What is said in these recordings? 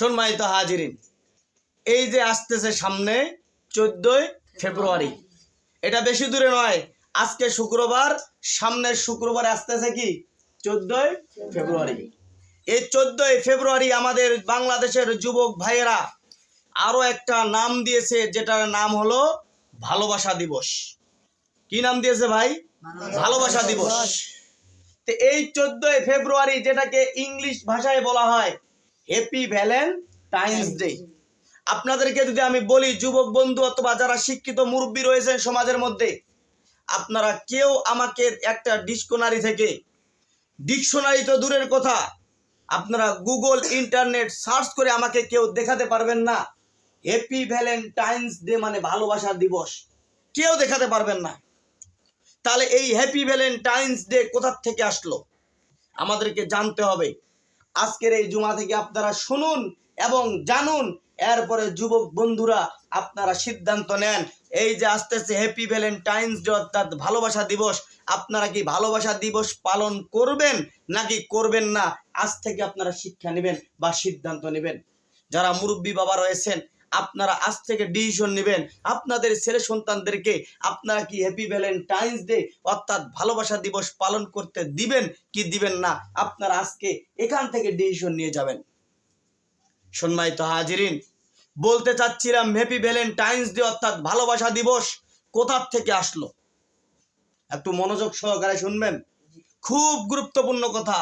সম্মানিত হাজিরিন, এই যে আসতেছে সামনে 14ই ফেব্রুয়ারি, এটা বেশি দূরে নয়। আজকে শুক্রবার, সামনের শুক্রবারে আসতেছে কি 14ই ফেব্রুয়ারি। এই 14ই ফেব্রুয়ারি আমাদের বাংলাদেশের যুবক ভাইয়েরা আরো একটা নাম দিয়েছে, যেটার নাম হলো ভালোবাসা দিবস। কি নাম দিয়েছে ভাই? ভালোবাসা দিবস। তো এই 14ই ফেব্রুয়ারি, যেটাকে ইংলিশ ভাষায় বলা হয় হ্যাপি ভ্যালেন্টাইন্স ডে। আপনাদেরকে যদি আমি বলি, যুবক বন্ধু অথবা যারা শিক্ষিত মুরব্বী রয়েছেন সমাজের মধ্যে, আপনারা কেউ আমাকে একটা ডিকশনারি তো দূরের কথা, আপনারা গুগল ইন্টারনেট সার্চ করে আমাকে কেউ দেখাতে পারবেন না হ্যাপি ভ্যালেন্টাইন্স ডে মানে ভালোবাসা দিবস। কেউ দেখাতে পারবেন না। তাহলে এই হ্যাপি ভ্যালেন্টাইন্স ডে কোথা থেকে আসলো আমাদেরকে জানতে হবে। আজকের এই জুমা থেকে আপনারা শুনুন এবং জানুন, এরপরে যুবক বন্ধুরা আপনারা সিদ্ধান্ত নেন। এই যে আসতেছে হ্যাপি ভ্যালেন্টাইন্স ডে অর্থাৎ ভালোবাসা দিবস, আপনারা কি ভালোবাসা দিবস পালন করবেন নাকি করবেন না? আজ থেকে আপনারা শিক্ষা নেবেন বা সিদ্ধান্ত নেবেন। যারা মুরব্বী বাবা রয়েছেন, আপনারা আজ থেকে ডিসিশন নেবেন আপনাদের ছেলে সন্তানদেরকে আপনারা কি হ্যাপি ভ্যালেন্টাইন্স ডে অর্থাৎ ভালোবাসা দিবস পালন করতে দিবেন কি দিবেন না। আপনারা আজকে এখান থেকে ডিসিশন নিয়ে যাবেন। সম্মানিত হাজিরিন, বলতে চাচ্ছিলাম হ্যাপি ভ্যালেন্টাইন্স ডে অর্থাৎ ভালোবাসা দিবস কোথা থেকে আসলো, একটু মনোযোগ সহকারে শুনবেন, খুব গুরুত্বপূর্ণ কথা।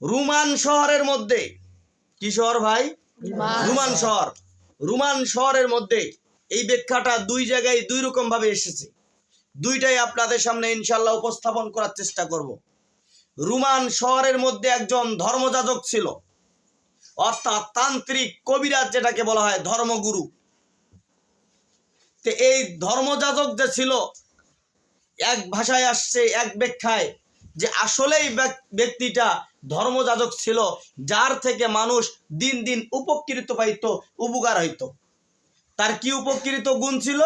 রোমান শহরের মধ্যে, কি শহর ভাই? রোমান শহর। রোমান শহরের মধ্যে এই ব্যাখ্যাটা দুই জায়গায় দুই রকম ভাবে এসেছে, দুইটাই আপনাদের সামনে ইনশাল্লাহ উপস্থাপন করার চেষ্টা করব। রোমান শহরের মধ্যে একজন ধর্মযাজক ছিল, অর্থাৎ তান্ত্রিক কবিরাজ, যেটাকে বলা হয় ধর্মগুরু। তো এই ধর্মযাজক যে ছিল, এক ভাষায় আসছে এক ব্যাখ্যায় যে আসলেই ব্যক্তিটা ধর্মযাজক ছিল, যার থেকে মানুষ দিন দিন উপকৃত পাইত, উপকার হইত। তার কি উপকৃত গুণ ছিল?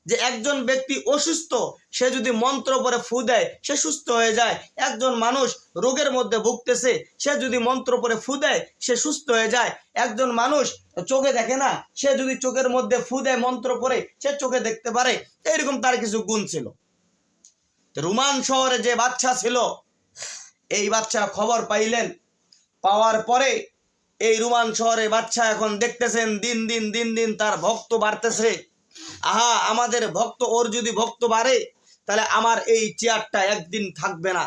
যে একজন ব্যক্তি অসুস্থ, সে যদি মন্ত্র পরে ফু দেয় সে সুস্থ হয়ে যায়। একজন মানুষ রোগের মধ্যে ভুগতেছে, সে যদি মন্ত্র পরে ফু দেয় সে সুস্থ হয়ে যায়। একজন মানুষ চোখে দেখে না, সে যদি চোখের মধ্যে ফু দেয় মন্ত্র পরে সে চোখে দেখতে পারে। এইরকম তার কিছু গুণ ছিল। রোমান শহরে যে বাচ্চা ছিল, এই বাচ্চা খবর পাইলেন, পাওয়ার পরে এই রোমান শহরে বাচ্চা এখন দেখতেছেন দিন দিন তার ভক্ত বাড়তেছে। আহা, আমাদের ভক্ত, ওর যদি ভক্ত বাড়ে তাহলে আমার এই চেয়ারটা একদিন থাকবে না।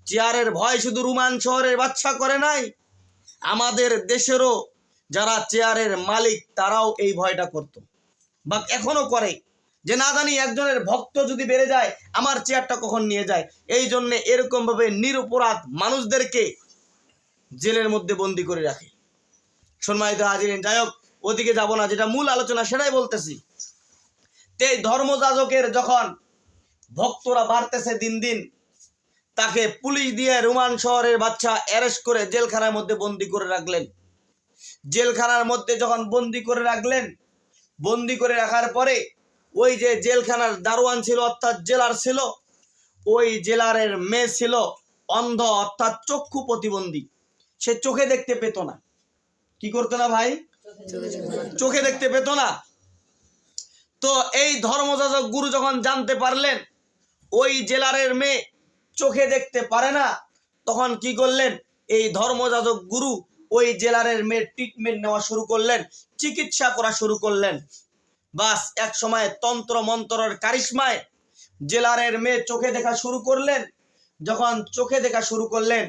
চেয়ারের ভয় শুধু রোমান শহরের বাচ্চা করে নাই, আমাদের দেশেরও যারা চেয়ারের মালিক তারাও এই ভয়টা করত বা এখনো করে, যে না জানি একজনের ভক্ত যদি বেড়ে যায় আমার চেয়ারটা কখন নিয়ে যায়। এই জন্য এরকম ভাবে নিরপরাধ মানুষদেরকে জেলের মধ্যে বন্দি করে রাখে। সম্মানিত হাজিরিন, যাই হোক, ওদিকে যাব না, যেটা মূল আলোচনা সেটাই বলতেছি। এই ধর্মযাজকের যখন ভক্তরা বাড়তেছে দিন দিন, তাকে পুলিশ দিয়ে রোমান শহরের বাচ্চা অ্যারেস্ট করে জেলখানার মধ্যে বন্দি করে রাখলেন। জেলখানার মধ্যে যখন বন্দি করে রাখলেন, বন্দি করে রাখার পরে ওই যে জেলখানার দারোয়ান ছিল অর্থাৎ জেলার ছিল, ওই জেলারের মেয়ে ছিল অন্ধ অর্থাৎ চক্ষু প্রতিবন্ধী। সে চোখে দেখতে পেত না। কি করতো না ভাই? চোখে দেখতে পেত না। তো এই ধর্মযাজক গুরু যখন জানতে পারলেন ওই জেলারের মেয়ে চোখে দেখতে পারে না, তখন কি করলেন? এই ধর্মযাজক গুরু ওই জেলারের মেয়ের ট্রিটমেন্ট নেওয়া শুরু করলেন, চিকিৎসা করা শুরু করলেন। বাস, এক সময় তন্ত্র মন্ত্রের কারিশমায় জেলারের মেয়ে চোখে দেখা শুরু করলেন। যখন চোখে দেখা শুরু করলেন,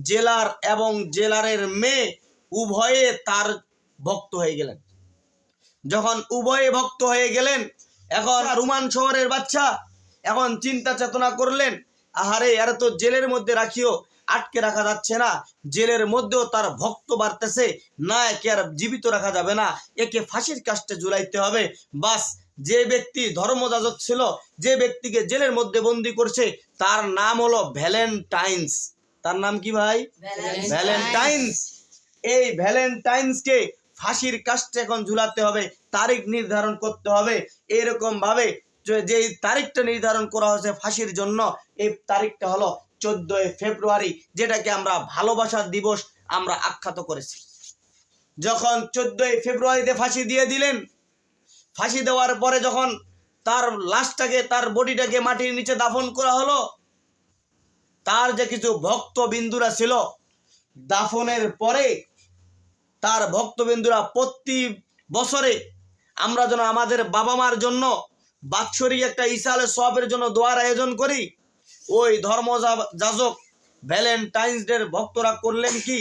জেলার এবং জেলারের মেয়ে উভয়ে তার ভক্ত হয়ে গেলেন। যখন উভয়ে ভক্ত হয়ে গেলেন, এখন রোমান শহরের বাচ্চা এখন চিন্তা চেতনা করলেন, আহারে এর তো জেলের মধ্যে রাখিও আটকে রাখা যাচ্ছে না, জেলের মধ্যেও তার ভক্ত বাড়তেছে না, একে আর জীবিত রাখা যাবে না, একে ফাঁসির কাস্টে ঝুলাইতে হবে। বাস, যে ব্যক্তি ধর্মযাজক ছিল, যে ব্যক্তিকে জেলের মধ্যে বন্দি করছে, তার নাম হলো ভ্যালেন্টাইন্স। তার নাম কি ভাই? ভ্যালেন্টাইন্স। এই ভ্যালেন্টাইন্সকে ফাঁসির কাস্টে এখন ঝুলাতে হবে, তারিখ নির্ধারণ করতে হবে। এরকম ভাবে যে তারিখটা নির্ধারণ করা হয়েছে ফাঁসির জন্য, এই তারিখটা হলো 14ই ফেব্রুয়ারি, যেটাকে আমরা ভালোবাসার দিবস আমরা আখ্যাত করেছি। যখন 14ই ফেব্রুয়ারিতে ফাঁসি দিয়ে দিলেন, ফাঁসি দেওয়ার পরে যখন তার লাশটাকে, তার বডিটাকে মাটির নিচে দাফন করা হলো, তার যে কিছু ভক্তবিন্দুরা ছিল, দাফনের পরে তার ভক্তবিন্দুরা প্রতি বছরে আমরা যেন আমাদের বাবা মার জন্য বাৎসরিক একটা ইসালে সওয়াবের জন্য দোয়ার আয়োজন করি, ওই ধর্মযাজক ভ্যালেন্টাইন্স ডে ভক্তরা করলেন কি,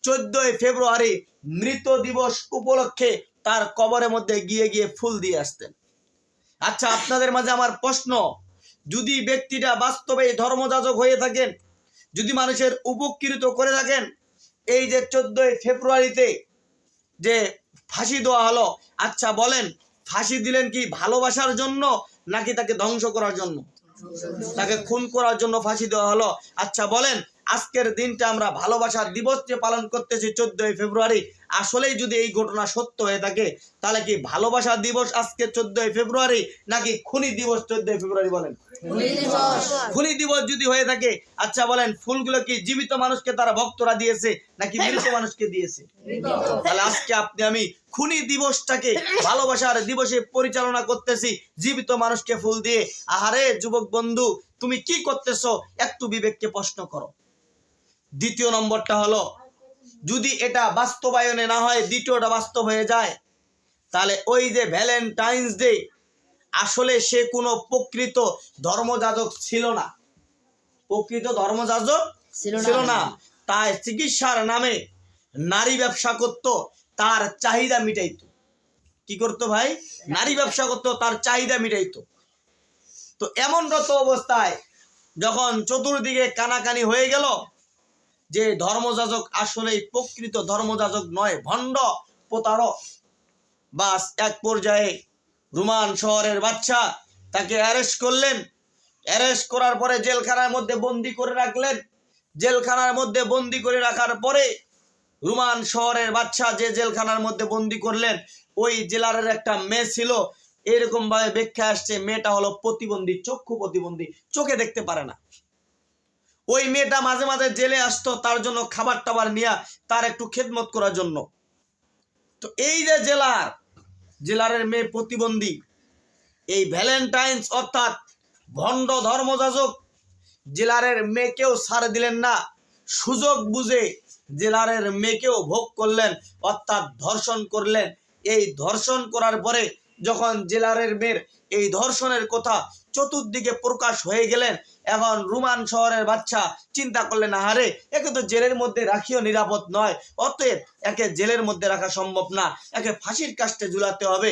14ই ফেব্রুয়ারি মৃত দিবস উপলক্ষে তার কবরের মধ্যে গিয়ে গিয়ে ফুল দিয়ে আসতেন। আচ্ছা, আপনাদের মাঝে আমার প্রশ্ন, যদি ব্যক্তিটা বাস্তবে ধর্মযাজক হয়ে থাকেন, যদি মানুষের উপকৃত করে থাকেন, এই যে 14ই ফেব্রুয়ারিতে যে ফাঁসি দেওয়া হলো, আচ্ছা বলেন ফাঁসি দিলেন কি ভালোবাসার জন্য নাকি তাকে ধ্বংস করার জন্য? তাকে খুন করার জন্য ফাঁসি দেওয়া হলো। আচ্ছা বলেন, আজকের দিনটা আমরা ভালোবাসার দিবস যে পালন করতেছি 14ই ফেব্রুয়ারি, আসলেই যদি এই ঘটনা সত্য হয়ে থাকে, তাহলে কি ভালোবাসা দিবস আজকে 14ই ফেব্রুয়ারি নাকি খুনি দিবস 14ই ফেব্রুয়ারি? বলেন খুনি দিবস যদি হয়ে থাকে, আচ্ছা বলেন ফুলগুলো কি জীবিত মানুষকে তারা ভক্তরা দিয়েছে নাকি মৃত মানুষকে দিয়েছে? তাহলে আজকে আপনি আমি খুনি দিবসটাকে ভালোবাসার দিবসে পরিচালনা করতেছি জীবিত মানুষকে ফুল দিয়ে। আহারে যুবক বন্ধু, তুমি কি করতেছো? একটু বিবেককে প্রশ্ন করো। দ্বিতীয় নম্বরটা হলো, যদি এটা বাস্তবায়নে না হয়, দ্বিতীয়টা বাস্তব হয়ে যায়, তাহলে ওই যে ভ্যালেন্টাইন্স ডে আসলে সে কোনো প্রকৃত ধর্মযাজক ছিল না, প্রকৃত ধর্মযাজক ছিল না। তাই চিকিৎসার নামে নারী ব্যবসা করত, তার চাহিদা মিটাইতো। কি করতো ভাই? নারী ব্যবসা করতো, তার চাহিদা মিটাইতো। তো এমনরত অবস্থায় যখন চতুর্দিকে কানাকানি হয়ে গেল যে ধর্মযাজক আসলেই প্রকৃত ধর্মযাজক নয়, ভণ্ড প্রতারক, বাস এক পর্যায়ে রোমান শহরের বাদশা তাকে অ্যারেস্ট করলেন। অ্যারেস্ট করার পরে জেলখানার মধ্যে বন্দি করে রাখলেন। জেলখানার মধ্যে বন্দি করে রাখার পরে রোমান শহরের বাদশা যে জেলখানার মধ্যে বন্দি করলেন, ওই জেলার একটা মেয়ে ছিল, এরকম ভাবে ব্যাখ্যা আসছে, মেয়েটা হলো প্রতিবন্ধী, চক্ষু প্রতিবন্ধী, চোখে দেখতে পারে না। ওই মেয়েটা মাঝে মাঝে জেলে আসতো তার জন্য খাবার টাবার নিয়ে, তার একটু খেদমত করার জন্য। তো এই যে জেলারের মেয়ে প্রতিবন্ধী, এই ভ্যালেন্টাইন্স অর্থাৎ ভণ্ড ধর্মযাজক জেলারের মেয়েকেও ছাড় দিলেন না, সুযোগ বুঝে জেলারের মেয়েকেও ভোগ করলেন, অর্থাৎ ধর্ষণ করলেন। এই ধর্ষণ করার পরে যখন জেলারের মেয়ের এই ধর্ষণের কথা চতুর্দিকে প্রকাশ হয়ে গেলেন, এখন রোমান শহরের বাচ্চা চিন্তা করলেন, আহারে একে তো জেলের মধ্যে রাখিও নিরাপদ নয়, অতএব একে জেলের মধ্যে রাখা সম্ভব না, একে ফাঁসির কাস্টে ঝুলাতে হবে।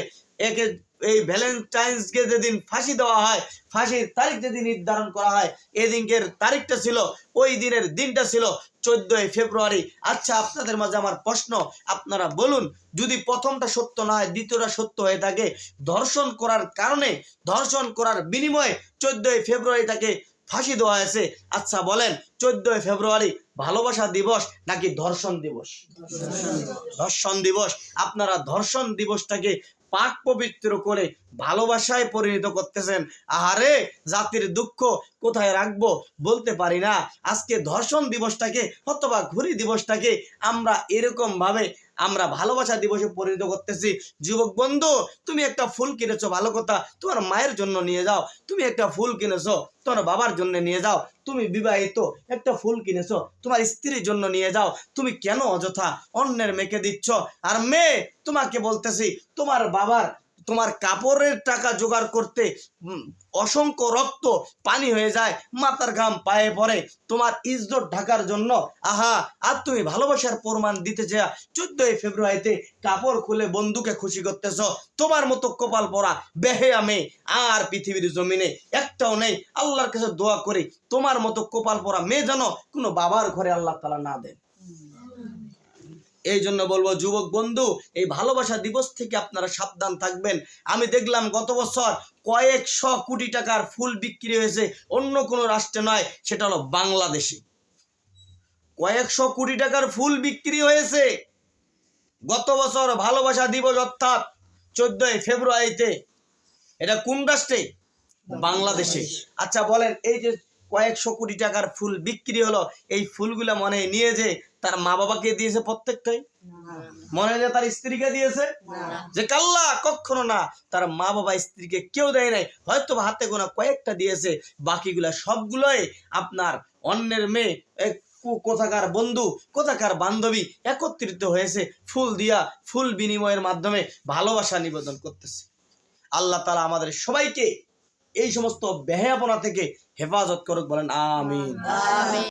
একে এই ভ্যালেন্টাইন্সকে যেদিন ফাঁসি দেওয়া হয়, ফাঁসির তারিখ যেদিন নির্ধারণ করা হয়, এদিনকের তারিখটা ছিল, ওই দিনের দিনটা ছিল 14ই ফেব্রুয়ারি। আচ্ছা, আপনাদের মাঝে আমার প্রশ্ন, আপনারা বলুন, যদি প্রথমটা সত্য না হয়, দ্বিতীয়টা সত্য হয়ে থাকে, ধর্ষণ করার কারণে, ধর্ষণ করার বিনিময়ে 14ই ফেব্রুয়ারি তাকে ফাঁসি দেওয়া হয়েছে, আচ্ছা বলেন 14ই ফেব্রুয়ারি ভালোবাসা দিবস নাকি ধর্ষণ দিবস? ধর্ষণ দিবস। আপনারা ধর্ষণ দিবসটাকে পাক পবিত্র করে ভালোবাসায় পরিণত করতেছেন। আহারে জাতির দুঃখ কোথায় রাখবো বলতে পারি না। আজকে ধর্ষণ দিবসটাকে অথবা ঘুরি দিবসটাকে আমরা এরকম ভাবে আমরা ভালোবাসা দিবসে পরিণত করতেছি। যুবক বন্ধু, তুমি একটা ফুল কিনেছো, ভালো কথা, তোমার মায়ের জন্য নিয়ে যাও। তুমি একটা ফুল কিনেছো, তোমার বাবার জন্য নিয়ে যাও। তুমি বিবাহিত, একটা ফুল কিনেছো, তোমার স্ত্রীর জন্য নিয়ে যাও। তুমি কেন অযথা অন্যের মেয়েকে দিচ্ছ? আর মেয়ে, তোমাকে বলতেছি, তোমার বাবার তোমার কাপড়ের টাকা জোগাড় করতে অসংখ্য রক্ত পানি হয়ে যায়, মাথার ঘাম পায়ে পড়ে তোমার ইজ্জত ঢাকার জন্য। আহা, আর তুমি ভালোবাসার প্রমাণ দিতে যা 14ই ফেব্রুয়ারিতে কাপড় খুলে বন্ধুকে খুশি করতেছ। তোমার মতো কপাল পরা বেহেয়া মেয়ে আর পৃথিবীর জমিনে একটাও নেই। আল্লাহর কাছে দোয়া করি তোমার মতো কপাল পরা মেয়ে যেন কোনো বাবার ঘরে আল্লাহ তাআলা না দেন। এই জন্য বলবো যুবক বন্ধু, এই ভালোবাসা দিবস থেকে আপনারা সাবধান থাকবেন। আমি দেখলাম গত বছর কয়েকশো কোটি টাকার ফুল বিক্রি হয়েছে, অন্য কোনো রাষ্ট্রে নয়, সেটা হলো বাংলাদেশে। কয়েকশো কোটি টাকার ফুল বিক্রি হয়েছে গত বছর ভালোবাসা দিবস অর্থাৎ 14ই ফেব্রুয়ারিতে। এটা কোন রাষ্ট্রে? বাংলাদেশে। আচ্ছা বলেন, এই যে কয়েকশো কোটি টাকার ফুল বিক্রি হলো, এই ফুলগুলো মনে নিয়ে যে তার মা বাবাকে দিয়েছে প্রত্যেকটাই? মনে হয় যে তার স্ত্রীকে দিয়েছে? যে কাল্লা, কখনো না, তার মা বাবা স্ত্রীকে কেউ দেয় নাই, হয়তো হাতে গোনা কয়েকটা দিয়েছে, বাকিগুলা সবগুলোই আপনার অন্যের মেয়ে, কোথাকার বন্ধু, কোথাকার বান্ধবী একত্রিত হয়েছে, ফুল দিয়া, ফুল বিনিময়ের মাধ্যমে ভালোবাসা নিবেদন করতেছে। আল্লাহ তাআলা আমাদের সবাইকে এই সমস্ত বেহায়াপনা থেকে হেফাজত করুক, বলেন আমিন।